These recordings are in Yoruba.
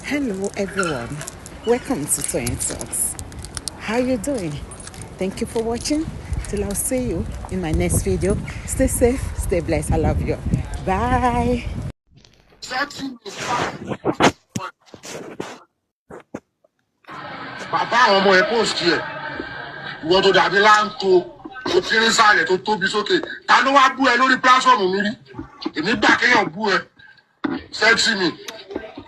Hello everyone, welcome to Toyeen Talks. How you doing? Thank you for watching. Till I'll see you in my next video. Stay safe, stay blessed. I love you. Bye. Bàbá àwọn ọmọ ẹ post yẹ ìwọ tó dàbí láǹtó tó ti rí sàlẹ̀ tó tóbi sókè ta ló wá bú ẹ lórí platform mi rí èmi gbà kéèyàn bú ẹ sexy mi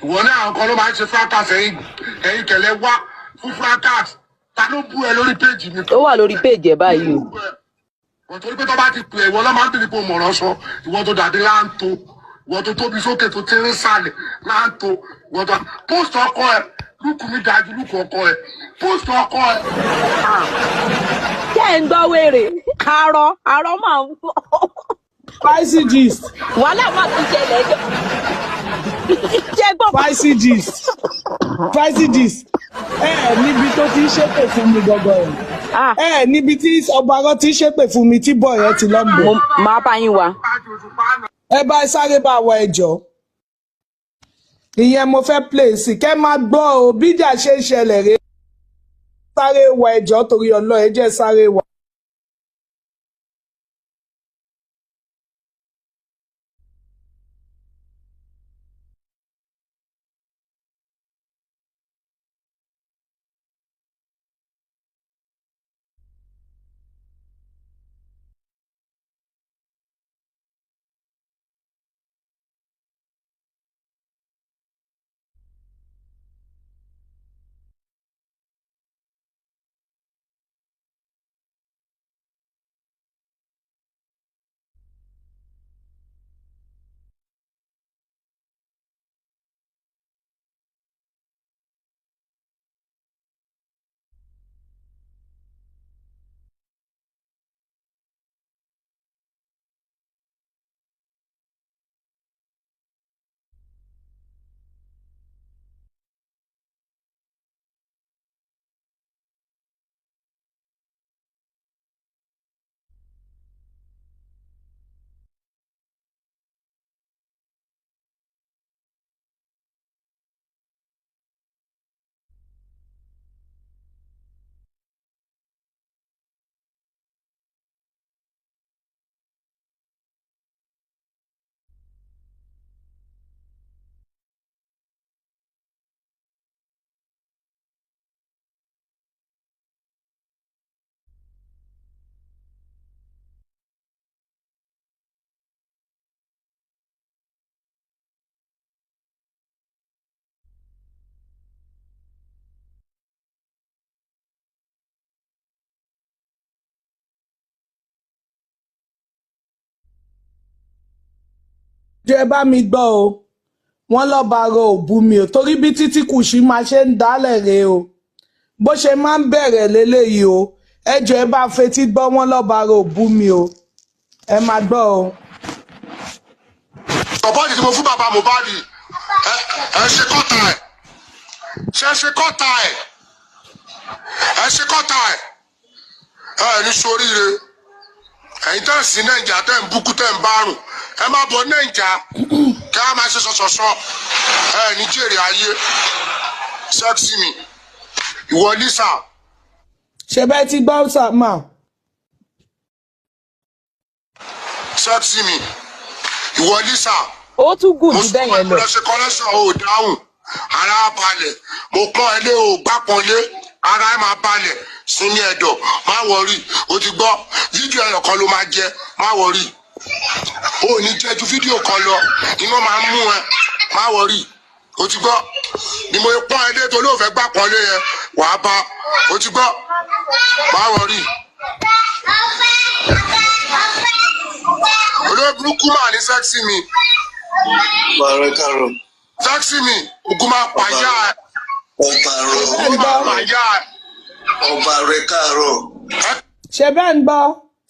ìwọ náà àwọn kan ló máa ń ṣe fracas ẹ̀yin kẹlẹ wá fún fracas ta ló bú ẹ lórí page mi. ó wà lórí page ẹ báyìí o. wọ́n torí pé tó bá ti pè é ìwọ lọ́ máa ń bìrì pé o mọ̀ràn sọ ìwọ tó dàbí láǹtó ìwọ tó tóbi sókè tó ti rí sàlẹ̀ láǹtó ìwọ tó post ọkọ ẹ lùkù mi dájú lùkù ọkọ ẹ post ọkọ ẹ. ṣé ẹ ń gbọ́ wèrè arọ máa ń bọ̀. Spicy gist. wàhálà máa ti ṣẹlẹ̀ jọ. ṣé gbọ́. Spicy gist. Spicy gist. Níbi tó ti ń ṣépè fún mi gangan níbi tí ọbaarọ ti ń ṣépè fún mi tí bọ̀ yẹn ti lọ́mọ. máa bá yín wá. ẹ bá sáré bá wa ẹjọ́ ìyẹn mo fẹ́ play sí kẹ́ máa gbọ́ o bíjà ṣe ń ṣẹlẹ̀ rèé sáré wa ẹjọ́ torí ọlọ́ ẹ jẹ́ sáré wa. jẹ́ bá mi gbọ́ o wọ́n lọ́bàárọ̀ ò bú mi o torí bí títí kùsì máa ṣe ń dálẹ̀ rèé o bó ṣe máa ń bẹ̀rẹ̀ léléyìí o ẹjọ́ ẹ bá fetí gbọ́ wọ́n lọ́bàárọ̀ ò bú mi o ẹ máa gbọ́ o. ọ̀pọ̀jì tí mo fún bàbá Mohbad ẹ ṣe kọ́ta ẹ̀ ṣe kọ́ta ẹ̀ ẹ ṣe kọ́ta ẹ̀ ẹ ní soríire ẹ̀yin tẹ́ ń sin Nàìjíríà tẹ́ ń búkú tẹ́ ń bárùn ẹ má bọ̀ Nàìjíríà kí a máa ṣe sọ̀sọ̀sọ̀ ẹ ní jèrè ayé sexy mi ìwọ Lisa. ṣe bẹ́ẹ̀ ti gbọ́ sàmà. sexy mi ìwọ Lisa. ó tún gùn jù bẹ́ẹ̀ yẹn lọ. mo sọ pé kọ́lẹ́sọ̀ ò dáhùn ara balẹ̀ mo pọ́n ilé ò gbápọ̀lé ara ẹ̀ máa balẹ̀ sinmi ẹ̀dọ̀ má wọrí o ti gbọ́ fídíò ẹ̀yọ̀ kan ló máa jẹ má wọrí o ò ní jẹ́ ju fídíò kan lọ iná máa ń mú ẹ má wọrí o ti gbọ́ ni mo pọ́n ilé tó lóò fẹ́ gbápọ̀lé yẹn wàá bá o ti gbọ́ má wọrí. olóògùn burúkú mà ní sẹ́ksì mi. Bàrẹ̀ kàrọ̀. Sẹ́ksì mi ogun máa pàyà ẹ̀. Ogun máa pàyà ẹ̀. Ọba rẹ̀ kàrọ̀. ṣe bẹ́ẹ̀ ń gbọ́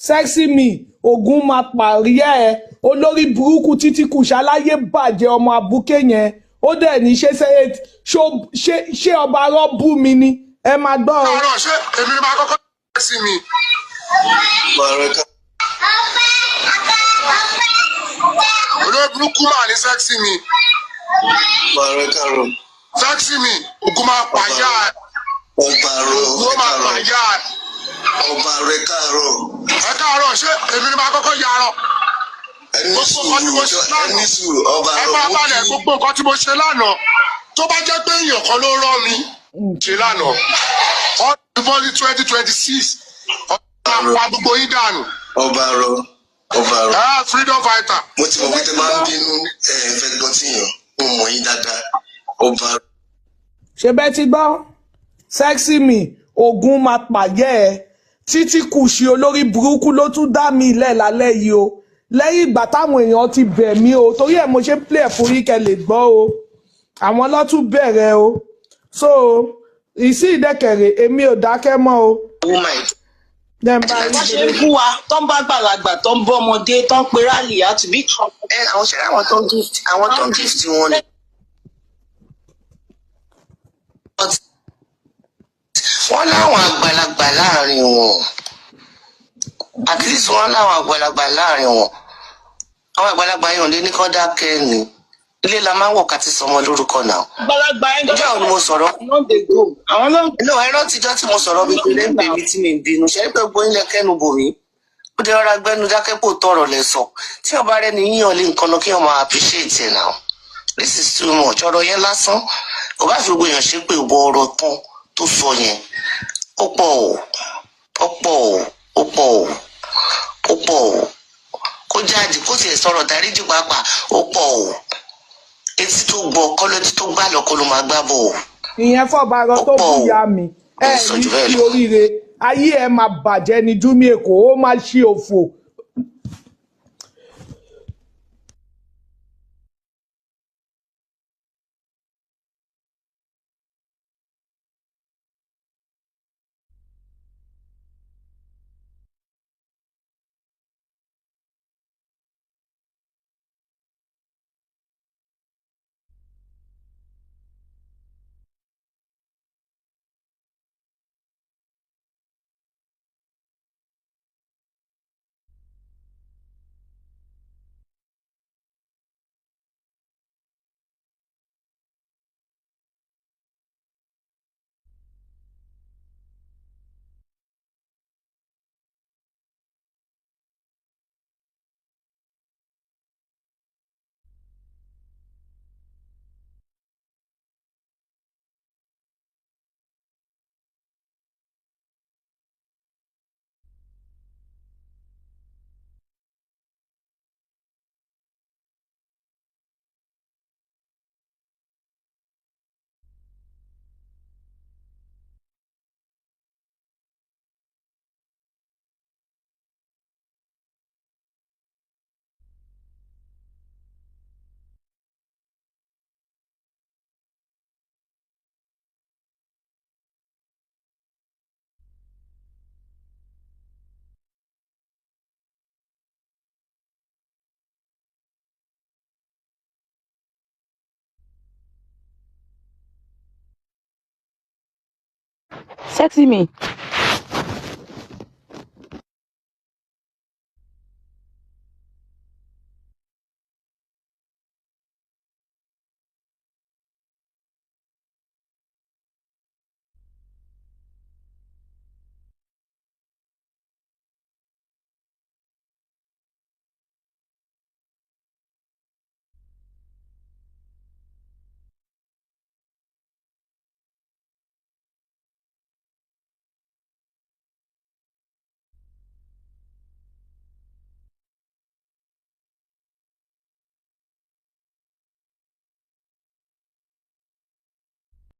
sẹ́ksì mi ogun máa pàríyá ẹ olórí burúkú títí kù ṣaláyé bàjẹ́ ọmọ abúké yẹn ó dẹ̀ ní ṣé ọba arọ́ bú mi ni ẹ máa gbọ́ ọ. ọ̀rọ̀ ṣé èmi máa kọ́kọ́ sẹ́ksì mi. Bàrẹ̀ kàrọ̀. olóògùn burúkú mà ní sẹ́ksì mi. Bàrẹ̀ kàrọ̀. Sexy mi, ogun máa pàyà ẹ̀. Ọba rọ Ogun máa pàyà ẹ̀. ọba rẹ káàárọ̀. Ẹ káàárọ̀ ṣé èmi ni máa kọ́kọ́ yarọ? Ẹni sùúrù ọba Ẹ rọ máa mú balẹ̀ kí. gbogbo nǹkan tí mo ṣe lánàá. Tó bá jẹ́ pé èèyàn kan ló rán mi ṣe lánàá. Ọdún bọ́ọ̀lì 2026. Ọdún máa pa gbogbo yín dànù. Ọba rọ. Freedom fighter. Mo ti mọ̀ pé tẹ máa ń bínú fẹ́ gbọ́ tí yàn mo mọ̀ yín dáadáa. Ọba rọ. ṣe bẹ́ẹ̀ ti gbọ́ sexy mi ogun máa pàyẹ́ ẹ títí kù sí olórí burúkú ló tún dá mi ilẹ̀ lálẹ́ yìí o lẹ́yìn ìgbà táwọn èèyàn ti bẹ̀ mí o torí ẹ̀ mo ṣe ń play fún yín kẹ́ lè gbọ́ o àwọn lọ́tún bẹ̀rẹ̀ o so ìsí ìdẹ́kẹ̀rẹ̀ èmi ò dákẹ́ mọ́ o. wọ́n ṣe ń bú wa tó ń bá gbàlagbà tó ń bọ́ ọmọdé tó ń pe rálì àtúbí kan. Àwọn ṣẹlẹ̀ àwọn tó ń gift wọn ni. Wọ́n láwọn àgbàlagbà láàrin wọn. At least wọ́n láwọn àgbàlagbà láàrin wọn. Àwọn àgbàlagbà yẹn ò lè ní kọ́ dákẹ́ ni. Ilé la máa ń wọ̀ ká ti sọmọ lórúkọ náà. Àgbàlagbà yẹn Ìjọ́ àwọn ni mo sọ̀rọ̀. àwọn náà. Inú ẹ̀rọ tíjọ́ tí mo sọ̀rọ̀ mi pé lẹ́gbẹ̀ẹ́ mi tí mi ń bínú. Ṣé pé gbogbo ilẹ̀ kẹ́nu bò mí? Ó dé rọra gbẹ́nu dákẹ́ pò tọrọ lẹ sọ. Tí ọba rẹ ní yíyan lé nǹkan lọ kí wọ́n máa appreciate ẹ̀ náà. This is too much. Ọ̀rọ̀ yẹn lásán. Kò bá fi gbogbo èèyàn ṣe pé ìwọ ọ̀rọ̀ tán tó sọ yẹn. Ó pọ̀ o. Ó pọ̀ o. Ó pọ̀ o. Ó pọ̀ o. Kó jáde kó tiẹ̀ sọ̀rọ̀ dáríjì pàápàá. Ó pọ̀ o. Etí tó gbọ́ kọ́lọ́tí tó gbà lọ́kọ́ ló máa gbá bọ̀ o. ìyẹn fọbàrọ tó búya mi ẹ ní sí oríire ayé ẹ máa bàjẹ́ ní júmí èkó ó máa ṣe òfò. Sexy me.